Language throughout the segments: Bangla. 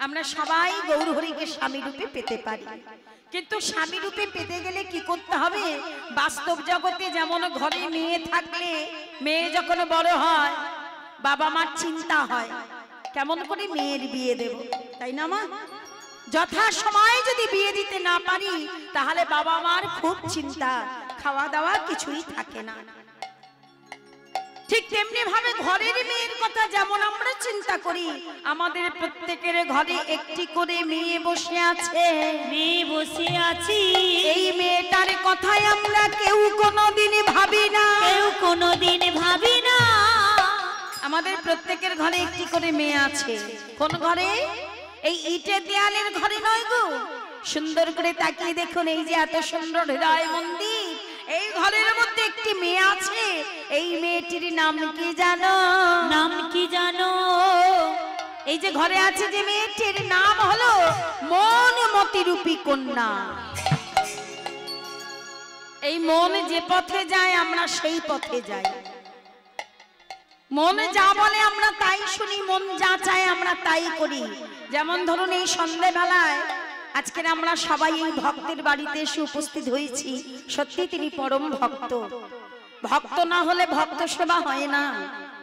আমরা সবাই গৌরহরিকে স্বামী রূপে পেতে পারি, কিন্তু স্বামী রূপে পেতে গেলে কি করতে হবে? বাস্তব জগতে যেমন ঘরে মেয়ে থাকলে মেয়ে যখন বড় হয় বাবা মার চিন্তা হয় কেমন করে মেয়ের বিয়ে দেব, তাই না মা? যথা সময় যদি বিয়ে দিতে না পারি তাহলে বাবা মার খুব চিন্তা, খাওয়া দাওয়া কিছুই থাকে না। ঠিক তেমনি ভাবে ঘরের মেয়ের কথা যেমন আমরা চিন্তা করি, আমাদের প্রত্যেকের ঘরে একটি করে মেয়ে বসে আছে, মেয়ে বসে আছি। এই মেয়েটার কথাই আমরা কেউ কোনোদিন ভাবি না, কেউ কোনোদিন ভাবি না। আমাদের প্রত্যেকের ঘরে একটি করে মেয়ে আছে। কোন ঘরে? এই ইটের দেয়ালের ঘরে নয় গো। সুন্দর করে তাকিয়ে দেখুন, এই যে এত সুন্দর হৃদয় মন্দির, এই ঘরের মধ্যে একটি মেয়ে আছে। এই মেয়েটির নাম কি জানো? নাম কি জানো? এই যে ঘরে আছে যে মেয়েটির নাম হলো মনমতি রূপী কন্যা। এই মন যে পথে যায় আমরা সেই পথে যাই, মন যা বলে আমরা তাই শুনি, মন যা চায় আমরা তাই করি। যেমন ধরুন এই সন্ধ্যাবেলায় আজকের আমরা সবাই এই ভক্তের বাড়িতে এসে উপস্থিত হয়েছি, সত্যি তিনি পরম ভক্ত। ভক্ত না হলে ভক্ত সেবা হয় না,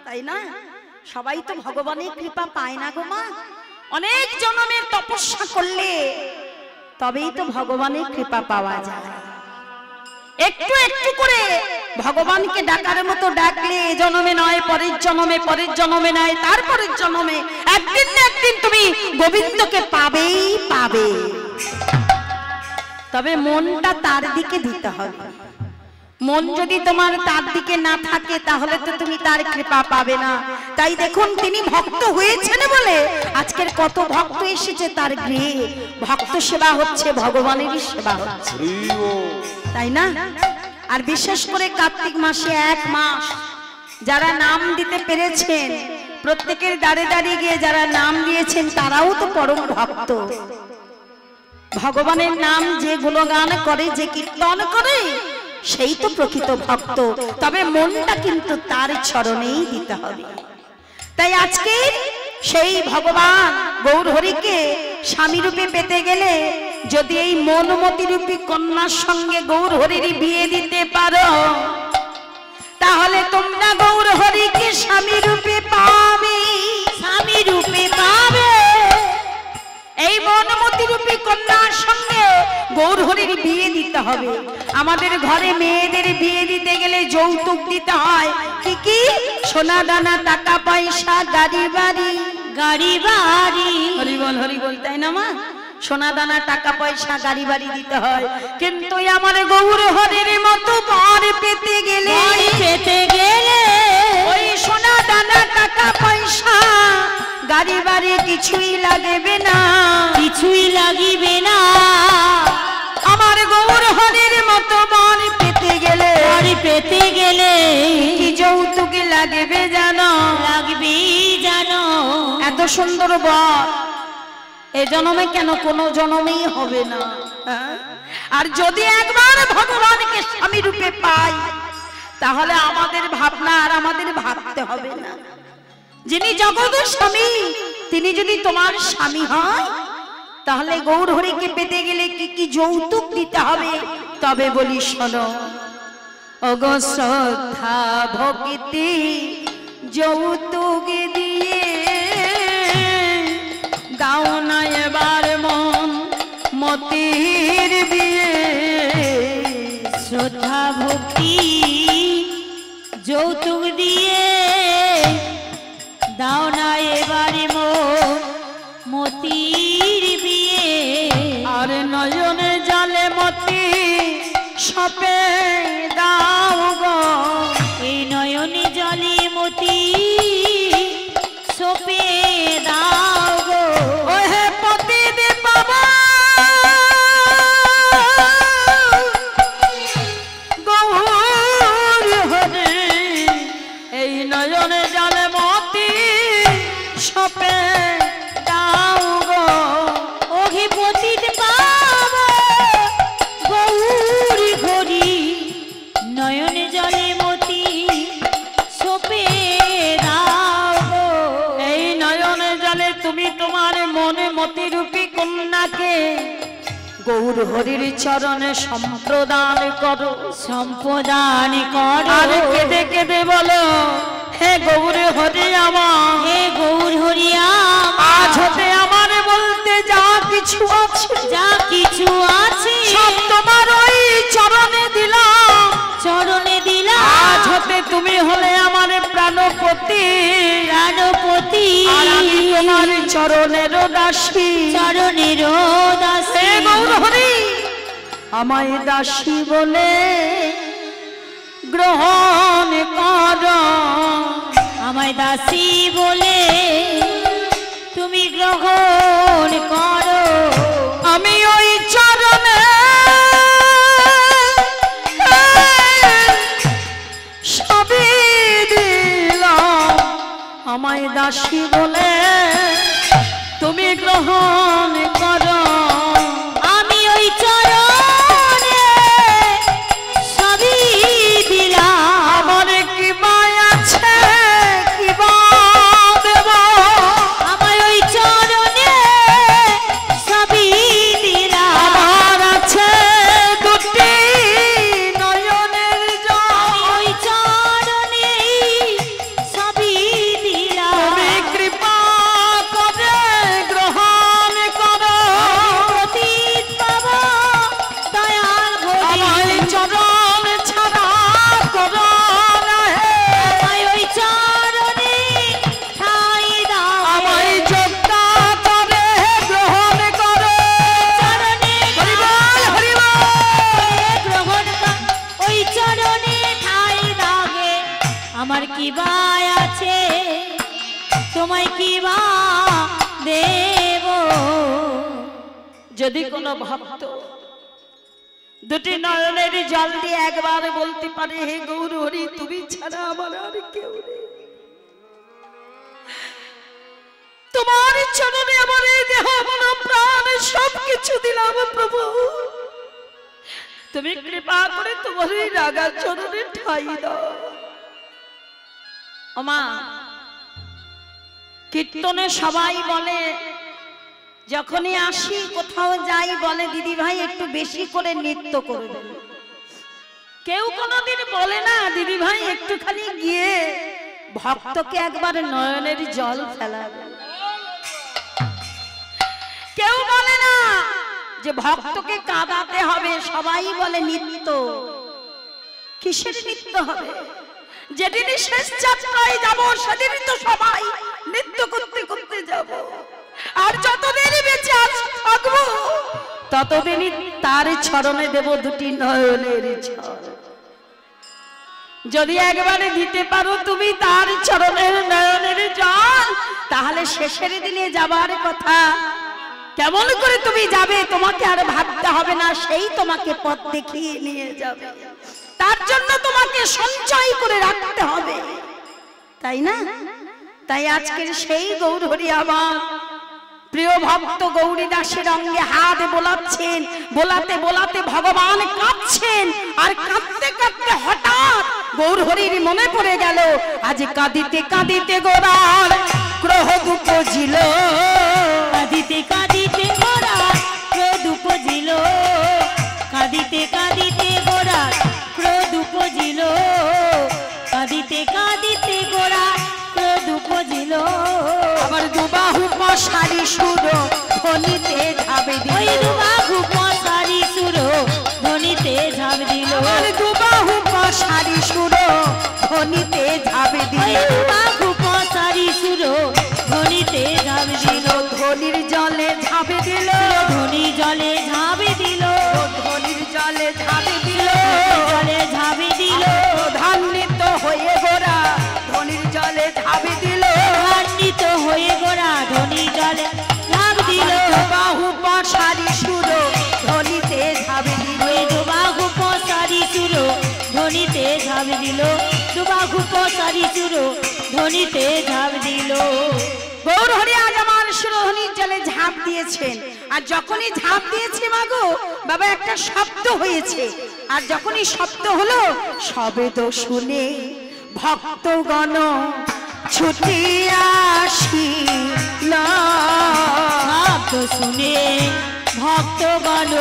তাই না? সবাই তো ভগবানের কৃপা পায় না গো মা। অনেক জন্মের তপস্যা করলে তবেই তো ভগবানের কৃপা পাওয়া যায়। একটু একটু করে ভগবানকে ডাকার মতো ডাকলে জন্মে নয় পরের জন্মে, পরের জন্মে নয় তারপরের জন্মে, একদিন না একদিন তুমি গোবিন্দকে পাবেই পাবে। তবে মনটা তার দিকে দিতে হবে। মন যদি তোমার তার দিকে না থাকে তাহলে তো তুমি তার কৃপা পাবে না। তাই দেখুন তিনি ভক্ত হয়েছেন বলে আজকের কত ভক্ত এসেছে তার গৃহে। ভক্ত সেবা হচ্ছে, ভগবানেরই সেবা হচ্ছে, তাই না? আর বিশেষ করে কার্তিক মাসে এক মাস যারা নাম দিতে পেরেছেন, প্রত্যেকের দাঁড়ে দাঁড়িয়ে গিয়ে যারা নাম দিয়েছেন তারাও তো পরম ভক্ত। ভগবানের নাম যে গুণগান করে, যে কীর্তন করে, সেই তো প্রকৃত ভক্ত। তবে মনটা কিন্তু তার চরণেই দিতে হবে। তাই আজকে সেই ভগবান গৌরহরিকে স্বামী রূপে পেতে গেলে যদি এই মনমতি রূপী কন্যার সঙ্গে গৌরহরির বিয়ে দিতে পারো তাহলে তোমরা গৌরহরিকে স্বামী রূপে পাবে, স্বামী রূপে পাবে। এই মনমতি রূপী কন্যার সঙ্গে গৌরহরির বিয়ে দিতে হবে। আমাদের ঘরে মেয়েদের বিয়ে দিতে গেলে যৌতুক দিতে হয়। কি কি? সোনা দানা, টাকা পয়সা, গাড়ি বাড়ি। গাড়ি বাড়ি। হরি বল, হরি বল, তাই না মা? সোনা দানা, টাকা পয়সা, গাড়ি বাড়ি দিতে হয়। কিন্তু আমার গৌরহরির মতো বর পেতে গেলে, ওই সোনা দানা, টাকা পয়সা, গাড়ি বাড়ি কিছুই লাগবে না, কিছুই লাগিবে না। আমার গৌরহরির মতো বর পেতে গেলে, পেতে গেলে কি যৌতুক লাগবে জানো? লাগবে জানো? এত সুন্দর বর এ জন্মে কেন, কোন জন্মেই হবে না। আর যদি একবার ভগবানকে স্বামী রূপে পাই তাহলে আমাদের ভাবনা আর আমাদের ভাবতে হবে না। যিনি জগতের স্বামী তিনি যদি তোমার স্বামী হয় তাহলে গৌরহরিকে পেতে গেলে কি কি যৌতুক দিতে হবে তবে বলি শোনো। ওগো শ্রদ্ধা ভক্তি যৌতুক দিয়ে দাও না এবার মন মতির বিয়ে। শ্রদ্ধা ভক্তি যৌতুক দিয়ে দাও না এবারে মতির বিয়ে। আর নয়নে জলে মতি সপে দাও গো, এই নয়নে জলে মতি সপে দাও গো। ওহে পতি দে বাবা গৌরহরি, এই নয়নে জলে মতি সপে দাও গো। ওহে পতিত বাবা গৌরহরি, তোমার মনে মতি রূপী কন্যাকে গৌর হরির চরণে সম্প্রদান করো, সম্প্রদান করো। আর কেঁদে কেঁদে বলো, হে গৌর হরি আমার, হে গৌর হরি আমার, আজ হতে আমার বলতে যা কিছু আছে, যা কিছু আছে সব তোমার ওই চরণে দিলাম, চরণে দিলাম। আজ হতে তুমি হলে আমার প্রাণপতি, প্রাণপতি, আর আমি তোমার চরণের দাসী, চরণের দাসী। হে গৌর হরি আমায় দাসী বলে গ্রহণ কর, আমায় দাসী বলে তুমি গ্রহণ করো। আমি ওই চরণে সবই দিলাম, আমায় দাসী বলে তুমি গ্রহণ করো। আমি ওই চরণে সবই দিলাম। আমার কি মায়া আছে, কি বা দেব, আমায় ওই চরণে সবই দিলাম। আমার আছে দুটি নয়নের জল, আমি ওই চরণে সবই দিলাম। তুমি কৃপা করে গ্রহণ করো, পতিত পাবো দয়াল হরি। আমায় চরণ ছাড়া করো না হে, আমায় ওই চরণে ঠাঁই দাও। আমায় যোগ্যতা করে গ্রহণ করো। চরণে হরি বল, হরি বল। গ্রহণ কর, ওই চরণে ঠাঁই দাও গে। আমার কি বাই আছে, তোমায় কি বা দেব। যদি কোনো ভক্ত দুটি নয়নের জল দিয়ে একবার বলতে পারে, হে গৌর হরি তুমি ছাড়া আমার আর কেউ নেই, তোমার চরণে আমার এই দেহ মন প্রাণ সবকিছু দিলাম প্রভু, তুমি কৃপা করে তোমার এই রাগা চরণে ঠাই দাও। ওমা কীর্তনে সবাই বলে, যখনই আসি কোথাও যাই বলে দিদি ভাই একটু বেশি করে নৃত্য করবেন, কেউ কোনোদিন বলে না দিদি ভাই একটুখানি গিয়ে ভক্তকে একবার নয়নের জল ফেলাবে, কেউ বলে না যে ভক্তকে কাঁদাতে হবে, সবাই বলে নৃত্য। কিসের নৃত্য হবে? যেদিনই শেষ যাত্রায় যাব সেদিনই তো সবাই নৃত্য করতে করতে যাব, আর যতদিন বেঁচে থাকবো ততদিনই তার চরণে দেব দুটি নয়নের জল। যদি একবারে দিতে পারো তুমি তার চরণের নয়নের জল, তাহলে শেষের দিনে যাবার কথা কেমন করে তুমি যাবে, তোমাকে আর ভাবতে হবে না, সেই তোমাকে পথ দেখিয়ে নিয়ে যাবে। তার জন্য তোমাকে সঞ্চয় করে রাখতে হবে, তাই না? তাই আজকের সেই গৌর হরি আমার প্রিয় ভক্ত গৌরী দাসের অঙ্গে হাত বোলাচ্ছেন, বোলাতে বোলাতে ভগবান কাঁদছেন, আর কাঁদতে কাঁদতে হঠাৎ গৌর হরির মনে পড়ে গেল, আজ কাঁদিতে কাঁদিতে গোরার ক্রোধ উপজিল, কাঁদিতে কাঁদিতে গোরা ক্রোধ উপজিল, কাঁদিতে কাঁদিতে গোরা ক্রোধ উপজিল, কাঁদিতে কাঁদিতে গোরা ক্রোধ উপজিল। আবার দুবাহু পশারি সুর ধ্বনিতে ঝাঁপ দিল, ওই দুবাহু পশারি সুর ধ্বনিতে ঝাঁপ দিল, আবার দুবাহু পশারি সুর ধ্বনিতে ঝাঁপ ওই দিল, দুবাহু পশারি সুর ধ্বনিতে ঝাঁপ দিল, ধ্বনির জলে ঝাঁপ দিল, ধ্বনি জলে ঝাঁপ দিল, ধ্বনির জলে ঝাঁপ দিল, জলে ঝাঁপ দিল, ধান্বিত হয়ে গোরা ধ্বনির জলে ঝাঁপ দিল, ধান্বিত হয়ে গোরা ধ্বনি জলে ঝাঁপ দিল, বাহু পশারি সুর ধ্বনিতে ঝাঁপ দিল, ওই দুবাহু পশারি সুর ধ্বনিতে ঝাঁপ দিল, দুবাহু পশারি সুর ধ্বনিতে ঝাঁপ দিল। গৌর হরি আজ আমার সুরধ্বনির জলে ঝাঁপ দিয়েছেন, আর যখনই ঝাঁপ দিয়েছে মাগো বাবা একটা শব্দ হয়েছে, আর যখনই শব্দ হলো শব্দ শুনে ভক্তগণ ছুটি আসি উঠল শব্দ শুনে ভক্তগণ